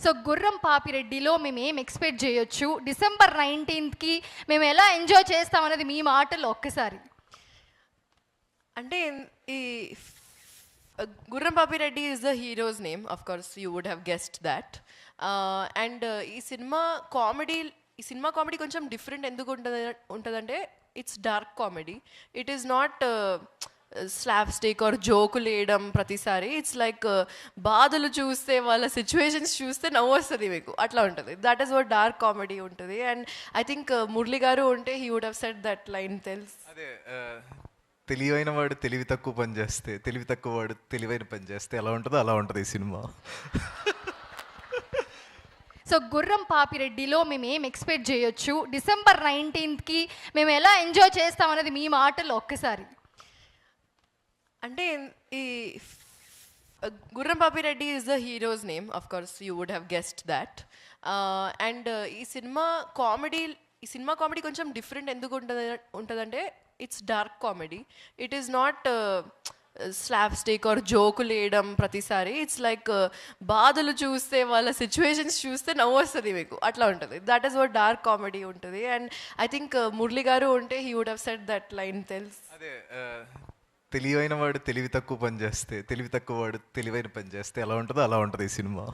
So గుర్రం పాపిరెడ్డిలో మేము ఏం ఎక్స్పెక్ట్ చేయొచ్చు, డిసెంబర్ 19కి మేము ఎలా ఎంజాయ్ చేస్తామనేది మీ మాటల్లో ఒక్కసారి. అంటే ఈ Gurram Papireddy is the hero's name, of course you would have guessed that. And ఈ సినిమా కామెడీ కొంచెం డిఫరెంట్ ఎందుకు ఉంటుందంటే it's dark comedy. It is not slapstick or జోకులు వేయడం ప్రతిసారి. ఇట్స్ లైక్ బాధలు చూస్తే వాళ్ళ సిచ్యువేషన్స్ చూస్తే నవ్వు వస్తుంది మీకు, అట్లా ఉంటుంది. That is what dark comedy ఉంటుంది. And I think Murali garu ఉంటే he would have said that line. అదే తెలివైన వాడు తెలివి తక్కువ పని చేస్తే, తెలివి తక్కువ వాడు తెలివైన పని చేస్తే ఎలా ఉంటుందో అలా ఉంటుంది ఈ సినిమా. సో గుర్రం పాపిరెడ్డిలో మేము ఏం ఎక్స్పెక్ట్ చేయొచ్చు, డిసెంబర్ 19కి మేము ఎలా ఎంజాయ్ చేస్తామనేది మీ మాటల్లో ఒక్కసారి. అంటే ఈ Gurram Papireddy is the hero's name, of course you would have guessed that. And ఈ సినిమా కామెడీ కొంచెం డిఫరెంట్ ఎందుకు ఉంటుందంటే it's dark comedy. It is not slapstick or జోకులు వేయడం ప్రతిసారి. ఇట్స్ లైక్ బాధలు చూస్తే వాళ్ళ సిచ్యువేషన్స్ చూస్తే నవ్వు వస్తుంది మీకు, అట్లా ఉంటుంది. That is what dark comedy ఉంటుంది. And I think Murali garu ఉంటే he would have said that line. అదే తెలివైన వాడు తెలివి తక్కువ పని చేస్తే, తెలివి తక్కువ వాడు తెలివైన పని చేస్తే ఎలా ఉంటుందో అలా ఉంటుంది ఈ సినిమా.